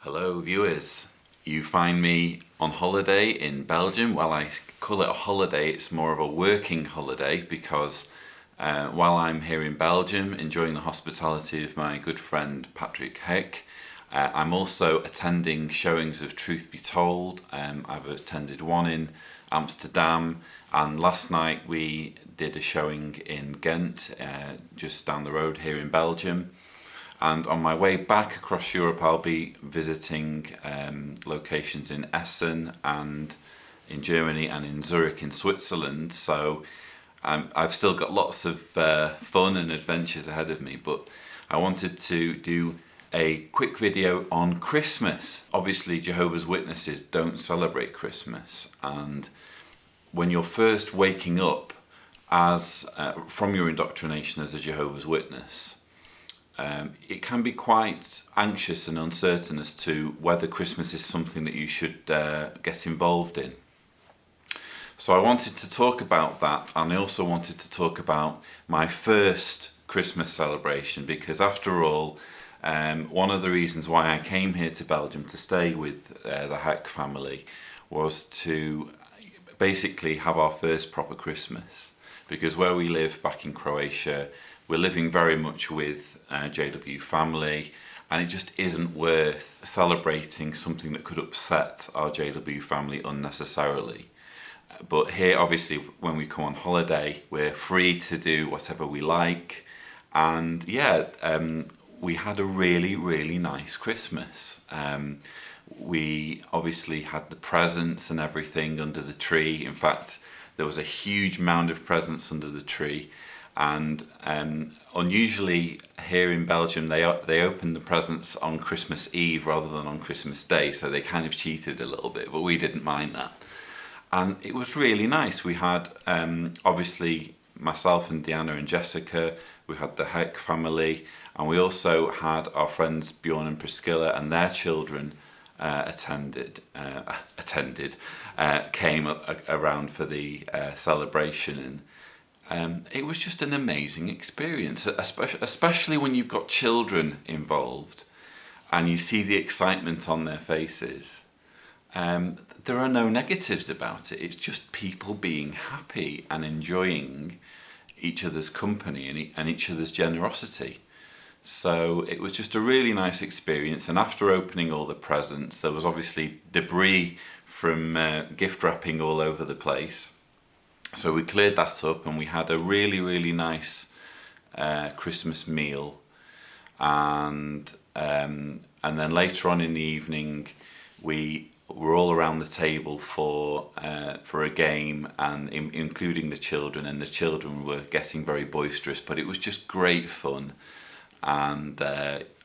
Hello viewers, you find me on holiday in Belgium. Well, I call it a holiday, it's more of a working holiday because while I'm here in Belgium enjoying the hospitality of my good friend Patrick Heck, I'm also attending showings of Truth Be Told. I've attended one in Amsterdam, and last night we did a showing in Ghent, just down the road here in Belgium. And on my way back across Europe, I'll be visiting locations in Essen and in Germany and in Zurich in Switzerland. So I've still got lots of fun and adventures ahead of me, but I wanted to do a quick video on Christmas. Obviously, Jehovah's Witnesses don't celebrate Christmas, and when you're first waking up as from your indoctrination as a Jehovah's Witness, it can be quite anxious and uncertain as to whether Christmas is something that you should get involved in. So I wanted to talk about that, and I also wanted to talk about my first Christmas celebration, because after all, one of the reasons why I came here to Belgium to stay with the Heck family was to basically have our first proper Christmas, because where we live back in Croatia, we're living very much with JW family, and it just isn't worth celebrating something that could upset our JW family unnecessarily. But here, obviously, when we come on holiday, we're free to do whatever we like, and yeah, we had a really nice Christmas. We obviously had the presents and everything under the tree. In fact, there was a huge mound of presents under the tree. And unusually here in Belgium, they open the presents on Christmas Eve rather than on Christmas Day, so they kind of cheated a little bit, but we didn't mind that. And it was really nice. We had obviously myself and Diana and Jessica, we had the Heck family, and we also had our friends Bjorn and Priscilla and their children came around for the celebration. And it was just an amazing experience, especially when you've got children involved and you see the excitement on their faces. There are no negatives about it. It's just people being happy and enjoying each other's company and each other's generosity. So it was just a really nice experience. And after opening all the presents, there was obviously debris from gift wrapping all over the place. So we cleared that up, and we had a really nice Christmas meal, and then later on in the evening we were all around the table for a game, and including the children, and the children were getting very boisterous, but it was just great fun, and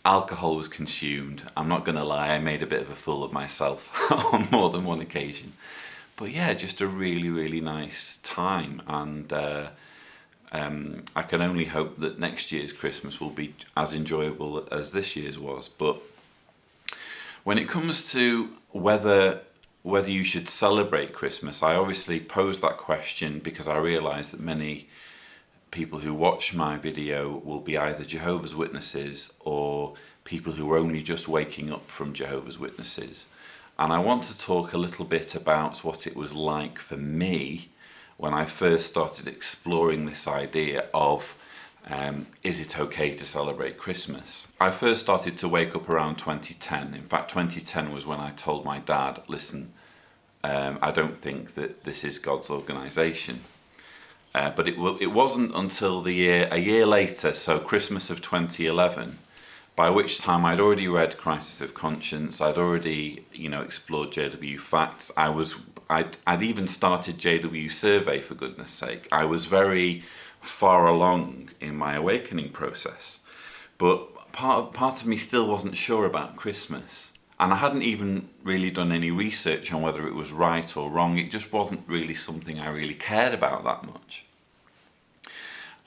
alcohol was consumed. I'm not going to lie, I made a bit of a fool of myself on more than one occasion. But yeah, just a really nice time, and I can only hope that next year's Christmas will be as enjoyable as this year's was. But when it comes to whether you should celebrate Christmas, I obviously posed that question because I realise that many people who watch my video will be either Jehovah's Witnesses or people who are only just waking up from Jehovah's Witnesses. And I want to talk a little bit about what it was like for me when I first started exploring this idea of is it okay to celebrate Christmas? I first started to wake up around 2010. In fact, 2010 was when I told my dad, listen, I don't think that this is God's organisation. But it wasn't until a year later, so Christmas of 2011, by which time I'd already read Crisis of Conscience, I'd already, explored JW Facts, I'd even started JW Survey, for goodness sake. I was very far along in my awakening process, but part of me still wasn't sure about Christmas, and I hadn't even really done any research on whether it was right or wrong. It just wasn't really something I really cared about that much.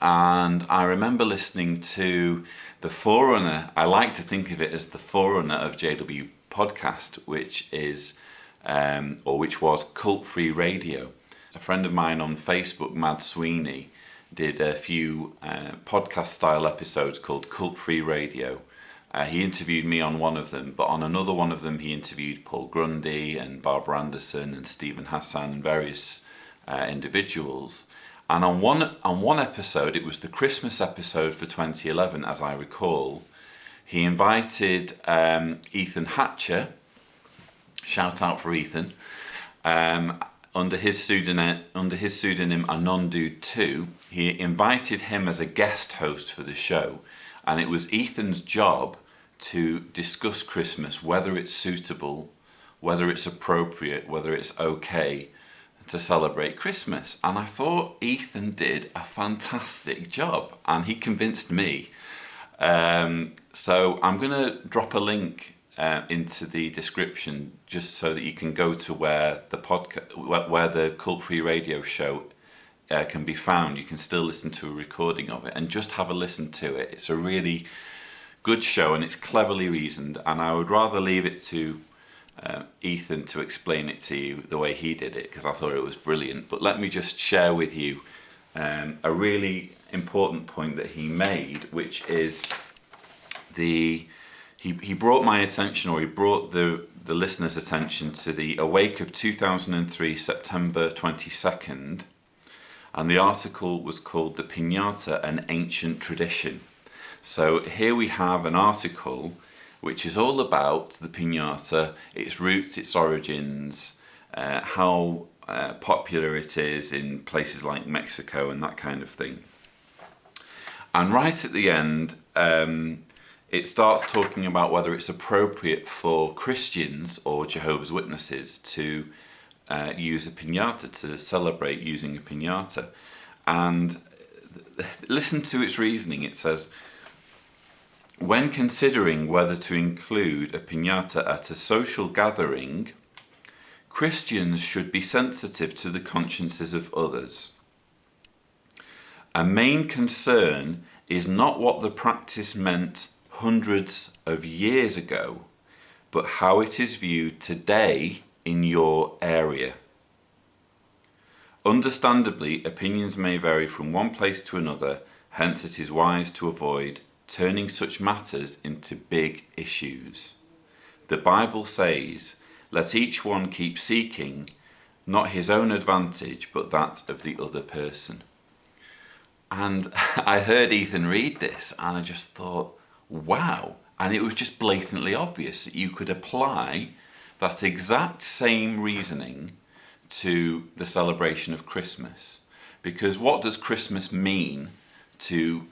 And I remember listening to the forerunner, I like to think of it as the forerunner of JW Podcast, which was Cult Free Radio. A friend of mine on Facebook, Mad did a few podcast style episodes called Cult Free Radio, He interviewed me on one of them, but on another one of them he interviewed Paul Grundy and Barbara Anderson and Stephen Hassan and various individuals. And on one episode, it was the Christmas episode for 2011, as I recall, he invited Ethan Hatcher, shout out for Ethan, under his pseudonym AnonDude2. He invited him as a guest host for the show, and it was Ethan's job to discuss Christmas, whether it's suitable, whether it's appropriate, whether it's okay to celebrate Christmas. And I thought Ethan did a fantastic job, and he convinced me. So I'm going to drop a link into the description just so that you can go to where the where the Cult Free Radio show can be found. You can still listen to a recording of it and just have a listen to it. It's a really good show and it's cleverly reasoned, and I would rather leave it to Ethan to explain it to you the way he did it, because I thought it was brilliant. But let me just share with you a really important point that he made, which is he brought my attention, or he brought the listeners' attention to the Awake of 2003, September 22nd, and the article was called "The Piñata, an Ancient Tradition." So here we have an article which is all about the piñata, its roots, its origins, how popular it is in places like Mexico and that kind of thing. And right at the end, it starts talking about whether it's appropriate for Christians or Jehovah's Witnesses to use a piñata, to celebrate using a piñata. And listen to its reasoning. It says, when considering whether to include a piñata at a social gathering, Christians should be sensitive to the consciences of others. A main concern is not what the practice meant hundreds of years ago, but how it is viewed today in your area. Understandably, opinions may vary from one place to another, hence it is wise to avoid turning such matters into big issues. The Bible says, "Let each one keep seeking not his own advantage, but that of the other person." And I heard Ethan read this and I just thought, wow. And it was just blatantly obvious that you could apply that exact same reasoning to the celebration of Christmas. Because what does Christmas mean to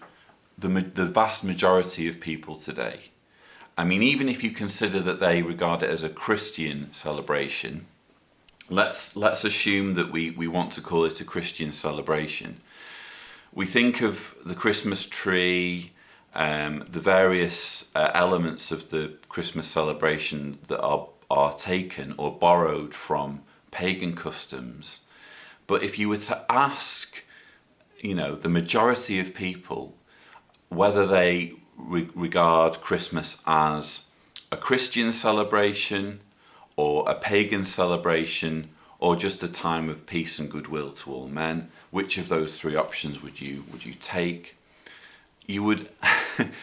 the vast majority of people today? I mean, even if you consider that they regard it as a Christian celebration, let's assume that we want to call it a Christian celebration. We think of the Christmas tree, the various elements of the Christmas celebration that are taken or borrowed from pagan customs. But if you were to ask, the majority of people whether they regard Christmas as a Christian celebration or a pagan celebration or just a time of peace and goodwill to all men, which of those three options would you take? You would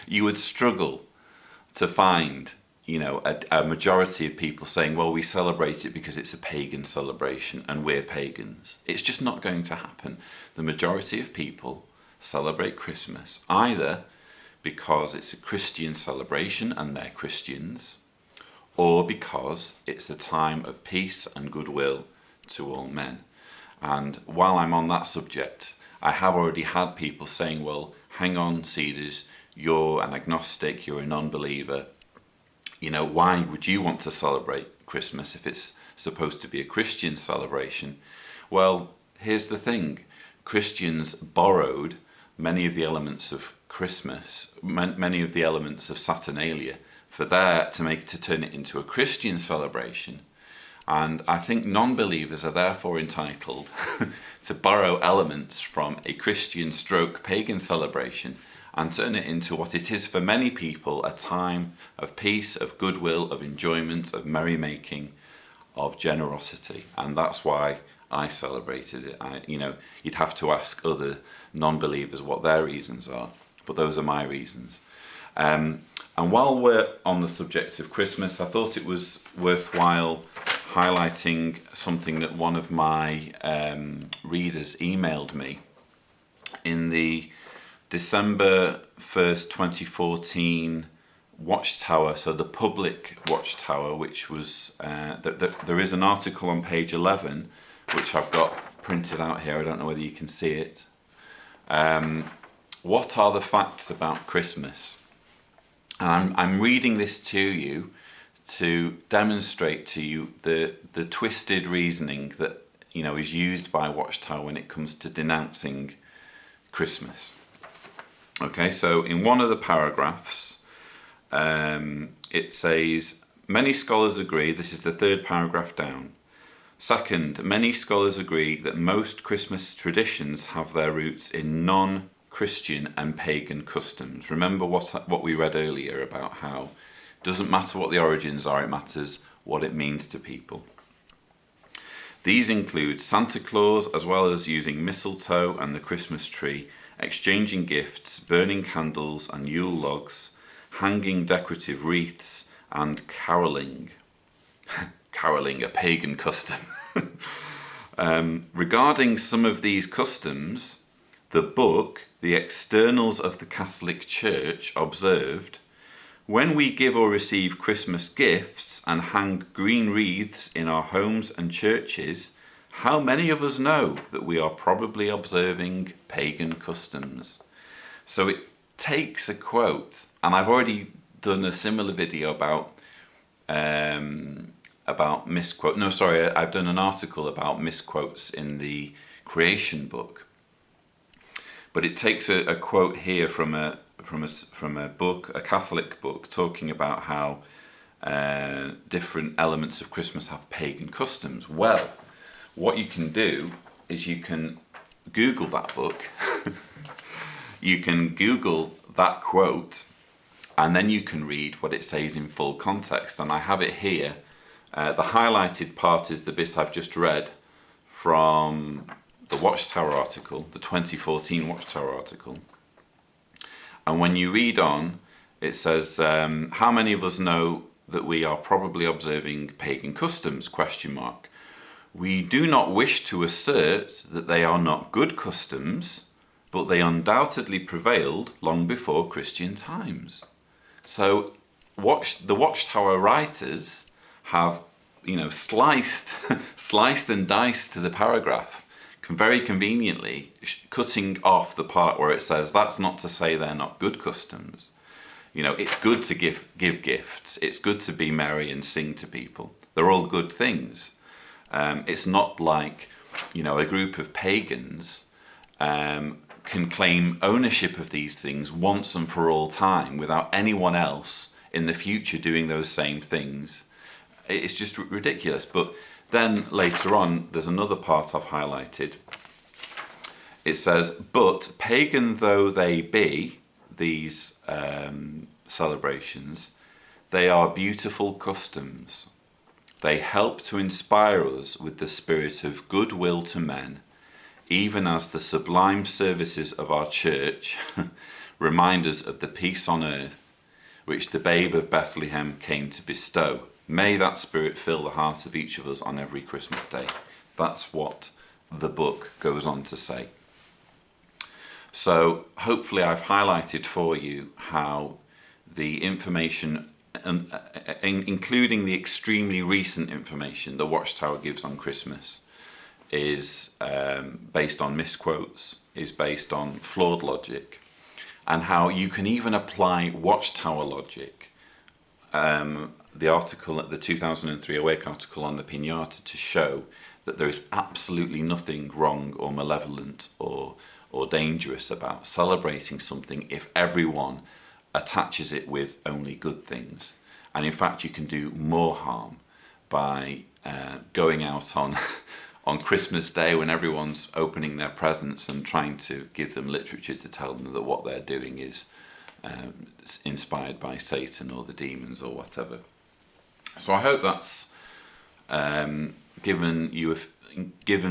you would struggle to find a majority of people saying, well, we celebrate it because it's a pagan celebration and we're pagans. It's just not going to happen. The majority of people celebrate Christmas either because it's a Christian celebration and they're Christians, or because it's a time of peace and goodwill to all men. And while I'm on that subject, I have already had people saying, well, hang on, Cedars, you're an agnostic, you're a non-believer. Why would you want to celebrate Christmas if it's supposed to be a Christian celebration? Well, here's the thing. Christians borrowed many of the elements of Christmas, many of the elements of Saturnalia, to turn it into a Christian celebration. And I think non-believers are therefore entitled to borrow elements from a Christian stroke pagan celebration and turn it into what it is for many people, a time of peace, of goodwill, of enjoyment, of merrymaking, of generosity. And that's why I celebrated it. You'd have to ask other non-believers what their reasons are, but those are my reasons. And while we're on the subject of Christmas, I thought it was worthwhile highlighting something that one of my readers emailed me in the December 1st, 2014 Watchtower, so the Public Watchtower, which was, there is an article on page 11, which I've got printed out here. I don't know whether you can see it. What are the facts about Christmas? And I'm reading this to you to demonstrate to you the twisted reasoning that, is used by Watchtower when it comes to denouncing Christmas. Okay, so in one of the paragraphs, it says, many scholars agree, this is the third paragraph down. Second, many scholars agree that most Christmas traditions have their roots in non-Christian and pagan customs. Remember what we read earlier about how it doesn't matter what the origins are, it matters what it means to people. These include Santa Claus, as well as using mistletoe and the Christmas tree, exchanging gifts, burning candles and Yule logs, hanging decorative wreaths, and caroling. Caroling, a pagan custom. Regarding some of these customs, the book, The Externals of the Catholic Church, observed, when we give or receive Christmas gifts and hang green wreaths in our homes and churches, how many of us know that we are probably observing pagan customs? So it takes a quote, and I've already done a similar video about misquote. No, sorry, I've done an article about misquotes in the Creation book. But it takes a quote here from a book, a Catholic book, talking about how different elements of Christmas have pagan customs. Well, what you can do is you can Google that book. You can Google that quote, and then you can read what it says in full context. And I have it here. The highlighted part is the bit I've just read from the Watchtower article, the 2014 Watchtower article. And when you read on, it says, how many of us know that we are probably observing pagan customs, ? We do not wish to assert that they are not good customs, but they undoubtedly prevailed long before Christian times. So the Watchtower writers have, sliced and diced the paragraph, very conveniently cutting off the part where it says that's not to say they're not good customs. It's good to give gifts. It's good to be merry and sing to people. They're all good things. It's not like, a group of pagans can claim ownership of these things once and for all time without anyone else in the future doing those same things. It's just ridiculous. But then later on, there's another part I've highlighted. It says, but pagan though they be, these celebrations, they are beautiful customs. They help to inspire us with the spirit of goodwill to men, even as the sublime services of our church remind us of the peace on earth, which the babe of Bethlehem came to bestow. May that spirit fill the heart of each of us on every Christmas day. That's what the book goes on to say. So hopefully I've highlighted for you how the information, including the extremely recent information the Watchtower gives on Christmas, is based on misquotes, is based on flawed logic, and how you can even apply Watchtower logic, the article, the 2003 Awake article on the piñata, to show that there is absolutely nothing wrong or malevolent or dangerous about celebrating something if everyone attaches it with only good things. And in fact, you can do more harm by going out on Christmas Day when everyone's opening their presents and trying to give them literature to tell them that what they're doing is inspired by Satan or the demons or whatever. So I hope that's given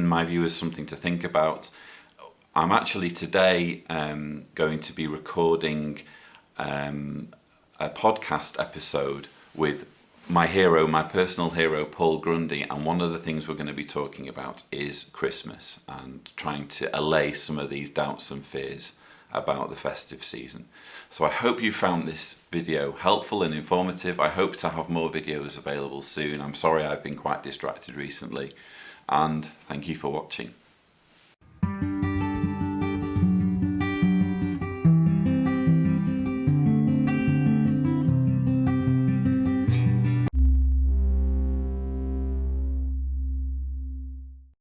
my viewers something to think about. I'm actually today going to be recording a podcast episode with my hero, my personal hero, Paul Grundy, and one of the things we're going to be talking about is Christmas and trying to allay some of these doubts and fears about the festive season. So I hope you found this video helpful and informative. I hope to have more videos available soon. I'm sorry I've been quite distracted recently, and thank you for watching.